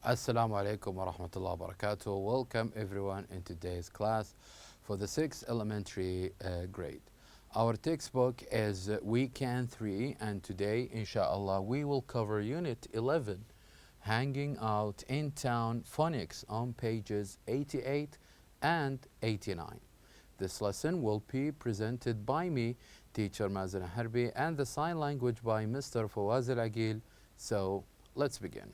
Assalamu alaikum wa rahmatullahi wa barakatuh. Welcome everyone in today's class for the sixth elementary grade. Our textbook is Weekend 3 and today inshallah we will cover Unit 11 Hanging Out in Town Phonics on pages 88 and 89. This lesson will be presented by me, teacher Mazen Harbi, and the sign language by Mr. Fawaz Al-Agil. So let's begin.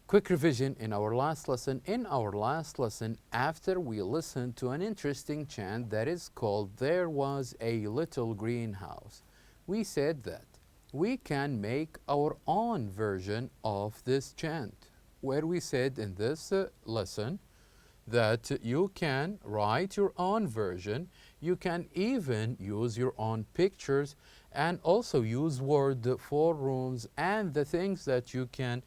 Quick revision in our last lesson. In our last lesson, after we listened to an interesting chant that is called There Was a Little Greenhouse, we said that we can make our own version of this chant, where we said in this lesson that you can write your own version, you can even use your own pictures and also use word for rooms and the things that you can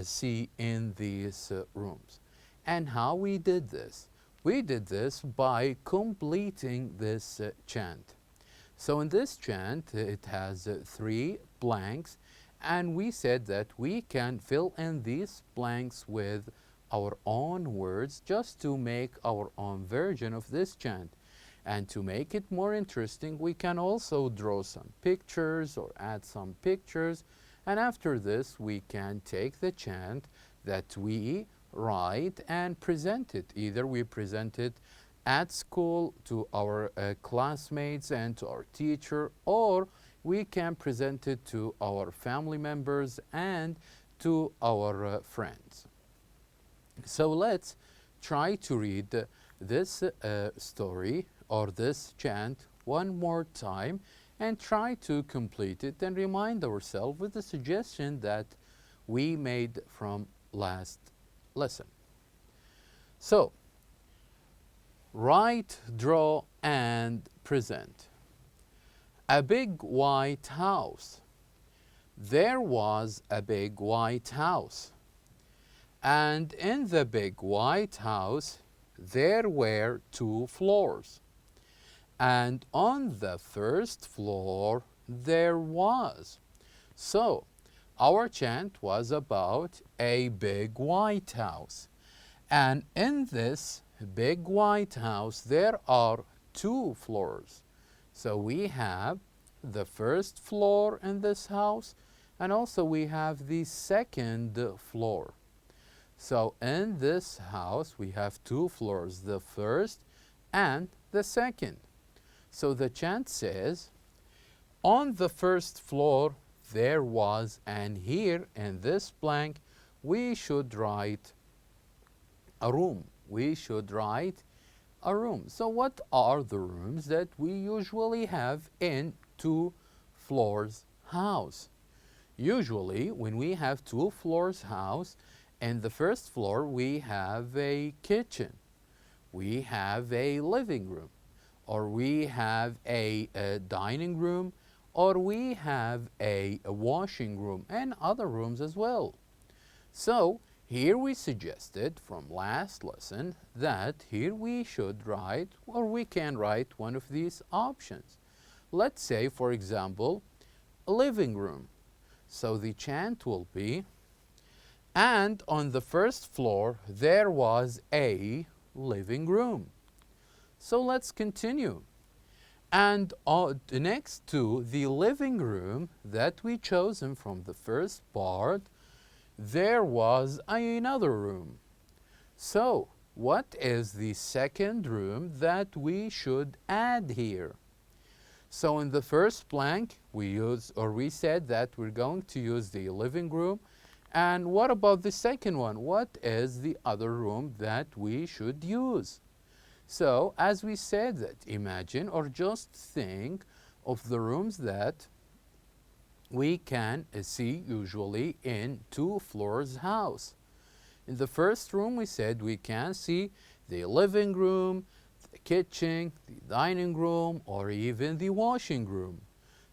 see in these rooms. And how we did this? We did this by completing this chant. So in this chant, it has 3 blanks, and we said that we can fill in these blanks with our own words just to make our own version of this chant. And to make it more interesting, we can also draw some pictures or add some pictures. And after this, we can take the chant that we write and present it. Either we present it at school to our classmates and to our teacher, or we can present it to our family members and to our friends. So let's try to read this story or this chant one more time and try to complete it and remind ourselves with the suggestion that we made from last lesson. So, write, draw, and present. A big white house. There was a big white house. And in the big white house, there were 2 floors. And on the first floor, there was. So, our chant was about a big white house. And in this big white house, there are 2 floors. So we have the first floor in this house, and also we have the second floor. So in this house, we have 2 floors, the first and the second. So the chant says, on the first floor there was, and here in this blank, we should write a room. We should write a room. So what are the rooms that we usually have in 2 floors house? Usually when we have 2 floors house, in the first floor we have a kitchen, we have a living room, or we have a dining room, or we have a washing room and other rooms as well. So here we suggested from last lesson that here we should write, or we can write one of these options. Let's say, for example, a living room. So the chant will be, and on the first floor there was a living room. So let's continue. And next to the living room that we chosen from the first part, there was another room. So what is the second room that we should add here? So in the first blank, we said that we're going to use the living room. And what about the second one? What is the other room that we should use? So, as we said that, imagine or just think of the rooms that we can see usually in 2 floors house. In the first room, we said we can see the living room, the kitchen, the dining room, or even the washing room.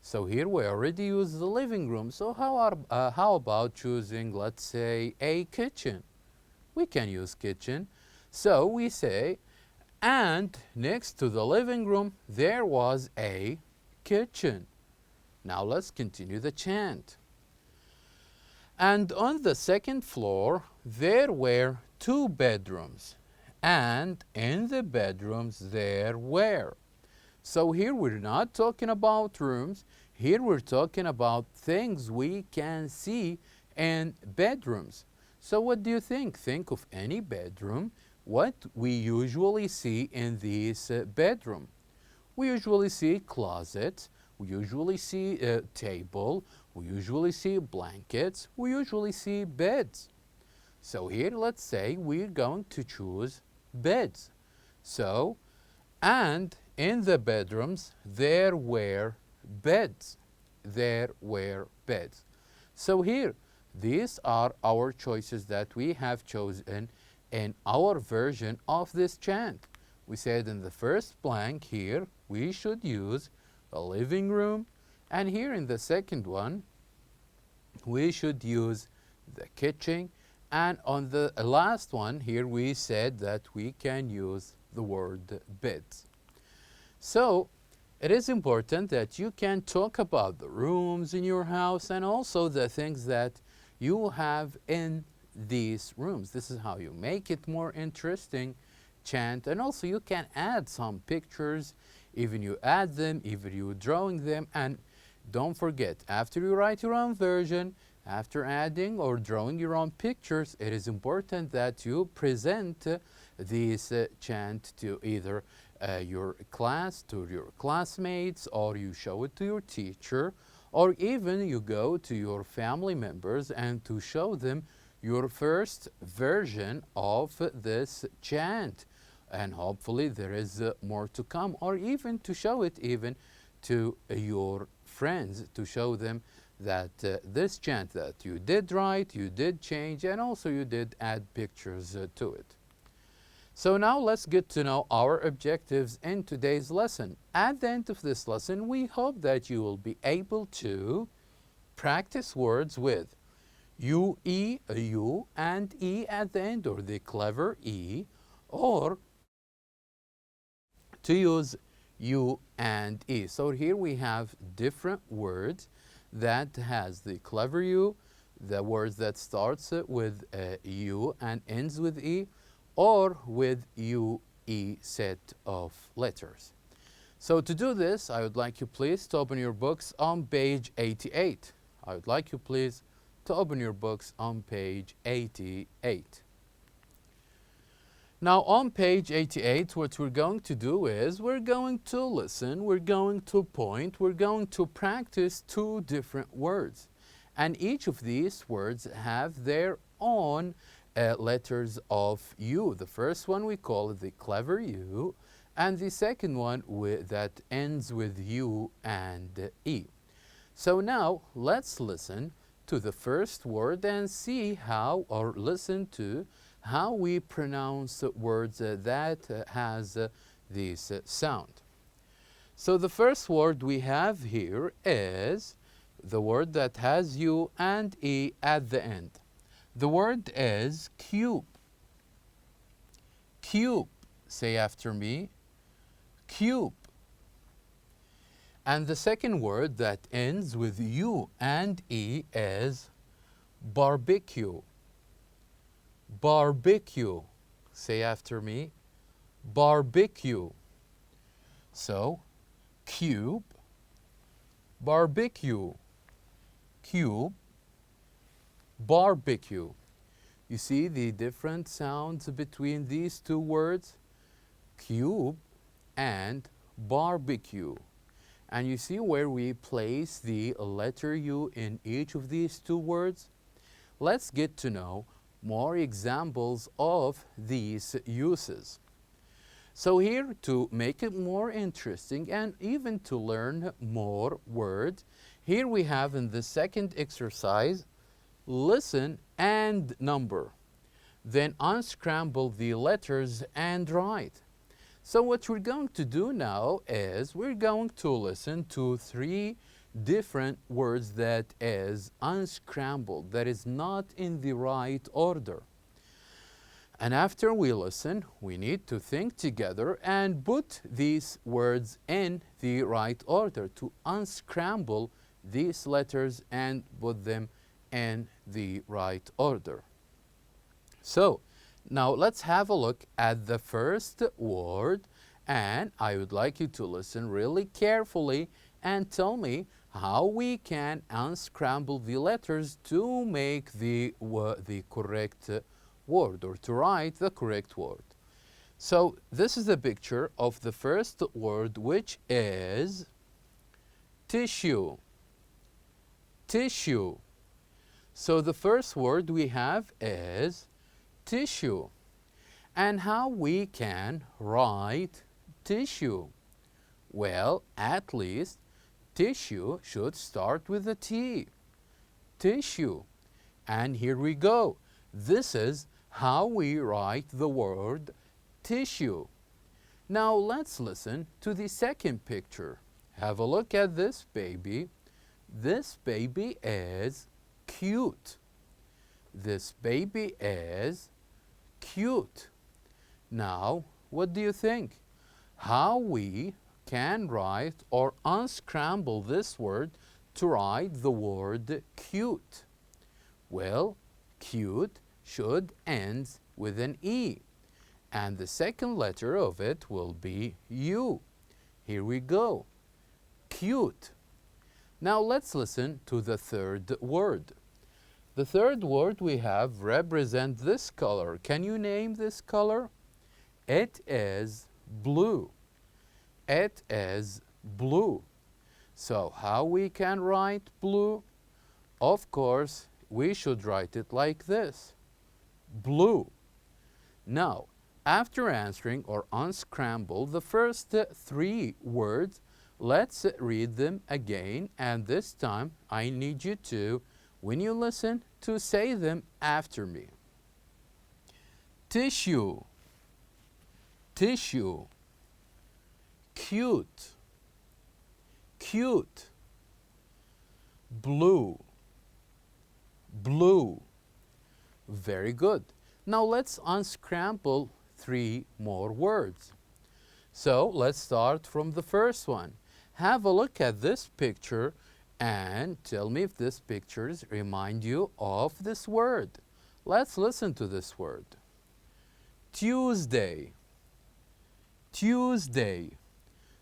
So here we already use the living room. So how about choosing, let's say, a kitchen? We can use kitchen. So we say, and next to the living room, there was a kitchen. Now let's continue the chant. And on the second floor, there were 2 bedrooms. And in the bedrooms, there were. So here we're not talking about rooms. Here we're talking about things we can see in bedrooms. So what do you think? Think of any bedroom. What we usually see in this bedroom. We usually see closets. We usually see a table. We usually see blankets. We usually see beds. So here, let's say we're going to choose beds. So, and in the bedrooms, there were beds. There were beds. So here, these are our choices that we have chosen in our version of this chant. We said in the first blank here, we should use a living room. And here in the second one, we should use the kitchen. And on the last one here, we said that we can use the word beds. So it is important that you can talk about the rooms in your house and also the things that you have in these rooms. This is how you make it more interesting chant. And also you can add some pictures, even you add them, even you drawing them. And don't forget, after you write your own version, after adding or drawing your own pictures, it is important that you present this chant to either your class, to your classmates, or you show it to your teacher, or even you go to your family members and to show them your first version of this chant. And hopefully there is more to come, or even to show it even to your friends, to show them that this chant that you did write, you did change, and also you did add pictures to it. So now let's get to know our objectives in today's lesson. At the end of this lesson, we hope that you will be able to practice words with UE, a U, and E at the end, or the clever E, or to use U and E. So here we have different words that has the clever U, the words that starts with U and ends with E, or with UE set of letters. So to do this, I would like you please to open your books on page 88. I would like you please to open your books on page 88. Now on page 88, what we're going to do is we're going to listen, we're going to point, we're going to practice 2 different words. And each of these words have their own letters of U. The first one we call the clever U, and the second one that ends with U and E. So now let's listen to the first word and see how, or listen to how we pronounce words that has this sound. So the first word we have here is the word that has U and E at the end. The word is cube. Cube. Say after me. Cube. And the second word that ends with U and E is barbecue. Barbecue. Say after me. Barbecue. So, cube, barbecue. Cube, barbecue. You see the different sounds between these 2 words? Cube and barbecue. And you see where we place the letter U in each of these 2 words? Let's get to know more examples of these uses. So here, to make it more interesting and even to learn more words, here we have in the second exercise, listen and number. Then unscramble the letters and write. So what we're going to do now is we're going to listen to 3 different words that is unscrambled, that is not in the right order. And after we listen, we need to think together and put these words in the right order, to unscramble these letters and put them in the right order. So now let's have a look at the first word, and I would like you to listen really carefully and tell me how we can unscramble the letters to make the correct word, or to write the correct word. So this is a picture of the first word, which is tissue. Tissue. So the first word we have is tissue. And how we can write tissue? Well, at least tissue should start with a T. Tissue. And here we go. This is how we write the word tissue. Now let's listen to the second picture. Have a look at this baby. This baby is cute. This baby is cute. Now, what do you think? How we can write or unscramble this word to write the word cute? Well, cute should end with an E, and the second letter of it will be U. Here we go. Cute. Now let's listen to the third word. The third word we have represent this color. Can you name this color? It is blue. It is blue. So how we can write blue? Of course, we should write it like this. Blue. Now, after answering or unscramble the first three words, let's read them again, and this time I need you to, when you listen, to say them after me. Tissue. Tissue. Cute. Cute. Blue. Blue. Very good. Now let's unscramble three more words. So let's start from the first one. Have a look at this picture and tell me if this pictures remind you of this word. Let's listen to this word. Tuesday. Tuesday.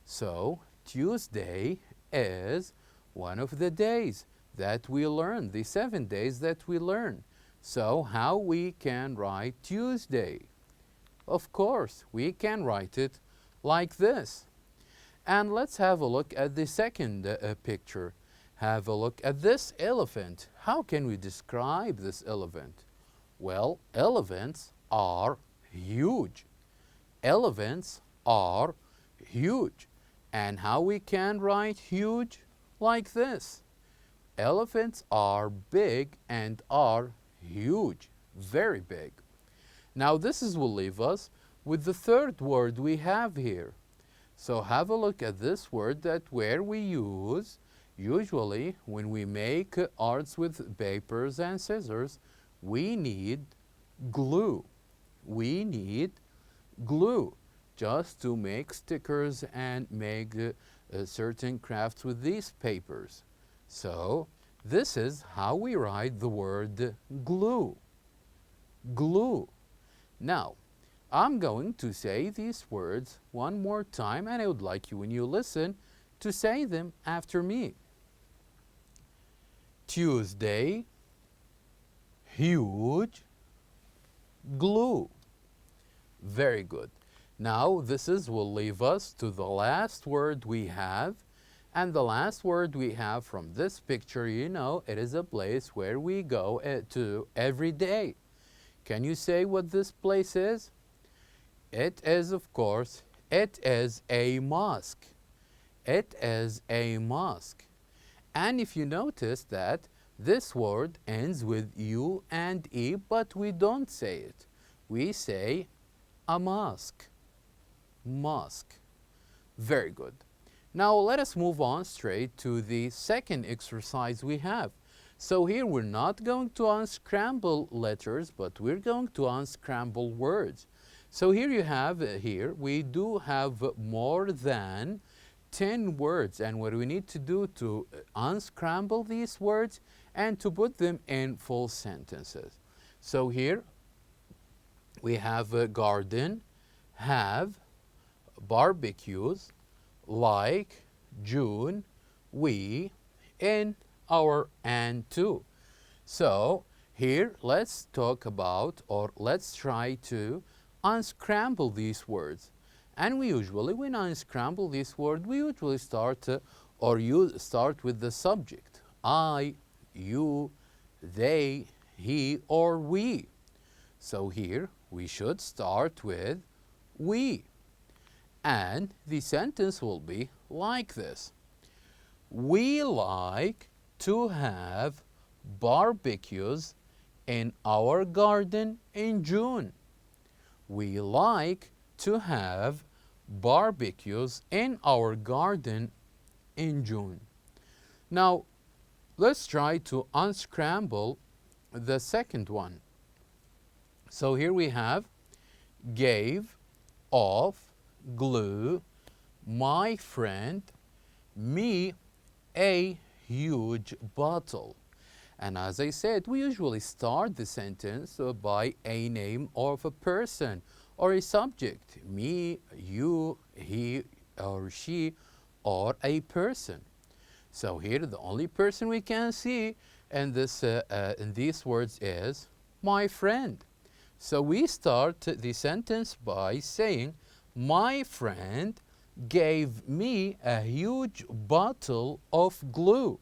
So Tuesday is one of the days that we learn, the 7 days that we learn. So how we can write Tuesday? Of course, we can write it like this. And let's have a look at the second picture. Have a look at this elephant. How can we describe this elephant? Well, elephants are huge. Elephants are huge. And how we can write huge? Like this. Elephants are big and are huge, very big. Now this will leave us with the third word we have here. So have a look at this word that where we use, usually when we make arts with papers and scissors, we need glue. We need glue just to make stickers and make certain crafts with these papers. So this is how we write the word glue. Glue. Now, I'm going to say these words one more time, and I would like you, when you listen, to say them after me. Tuesday, huge, glue. Very good. Now, will leave us to the last word we have. And the last word we have from this picture, you know, it is a place where we go to every day. Can you say what this place is? It is, of course, it is a mosque. It is a mosque. And if you notice that this word ends with U and E, but we don't say it. We say a mosque. Mosque. Very good. Now let us move on straight to the second exercise we have. So here we're not going to unscramble letters, but we're going to unscramble words. So here you have, we do have more than 10 words, and what we need to do to unscramble these words and to put them in full sentences. So here we have a garden, have, barbecues, like, June, we, in, our, and to. So here let's talk about, or let's try to unscramble these words. And we usually, when I unscramble this word, we usually start or you start with the subject. I, you, they, he, or we. So here we should start with we. And the sentence will be like this. We like to have barbecues in our garden in June. We like to have barbecues in our garden in June. Now, let's try to unscramble the second one. So here we have gave, off, glue, my friend, me, a huge bottle. And as I said, we usually start the sentence by a name of a person or a subject. Me, you, he or she, or a person. So here the only person we can see in these words is my friend. So we start the sentence by saying, my friend gave me a huge bottle of glue.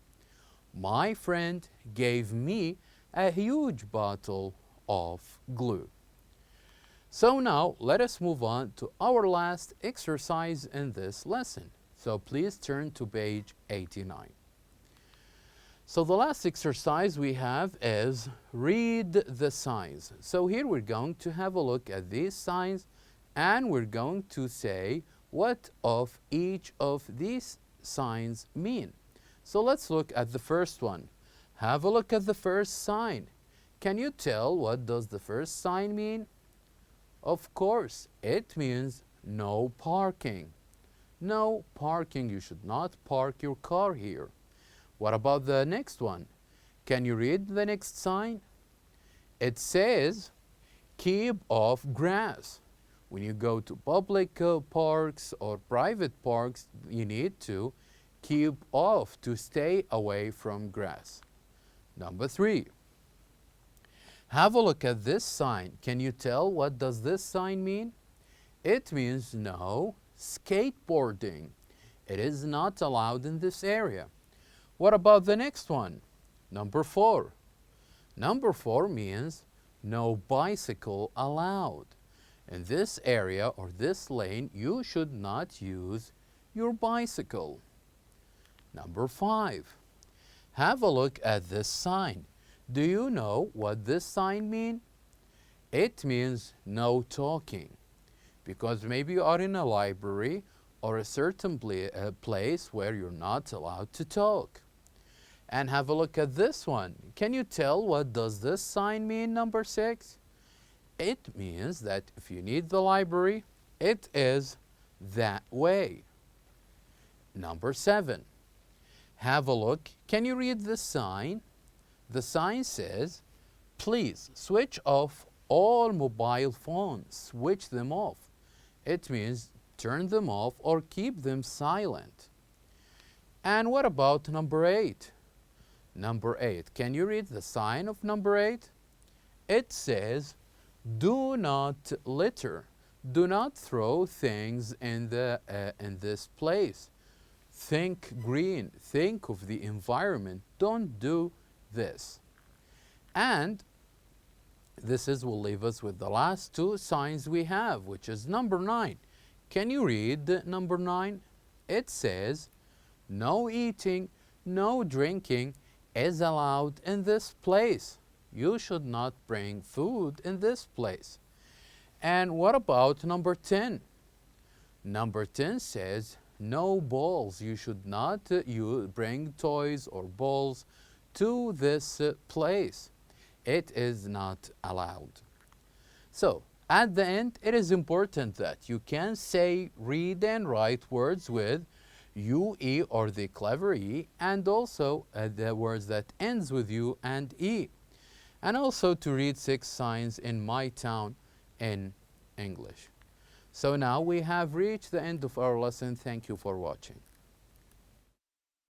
My friend gave me a huge bottle of glue. So now let us move on to our last exercise in this lesson. So please turn to page 89. So the last exercise we have is read the signs. So here we're going to have a look at these signs and we're going to say what of each of these signs mean. So let's look at the first one. Have a look at the first sign. Can you tell what does the first sign mean? Of course, it means no parking. No parking. You should not park your car here. What about the next one? Can you read the next sign? It says keep off grass. When you go to public parks or private parks, you need to keep off, to stay away from grass. Number 3. Have a look at this sign. Can you tell what does this sign mean? It means no skateboarding. It is not allowed in this area. What about the next one? Number 4. Number 4 means no bicycle allowed. In this area or this lane, you should not use your bicycle. Number 5. Have a look at this sign. Do you know what this sign means? It means no talking. Because maybe you are in a library or a certain place where you're not allowed to talk. And have a look at this one. Can you tell what does this sign mean, number 6? It means that if you need the library, it is that way. Number 7. Have a look. Can you read the sign? The sign says, please switch off all mobile phones. Switch them off. It means turn them off or keep them silent. And what about number 8? Number 8. Can you read the sign of number 8? It says, do not litter. Do not throw things in this place. Think green. Think of the environment. Don't do this. And this will leave us with the last 2 signs we have, which is number 9. Can you read number 9? It says, no eating, no drinking is allowed in this place. You should not bring food in this place. And what about number 10? Number 10 says, no balls. You should not bring toys or balls to this place. It is not allowed. So, at the end, it is important that you can say, read and write words with UE or the clever E, and also the words that ends with U and E. And also to read 6 signs in my town in English. So now we have reached the end of our lesson. Thank you for watching.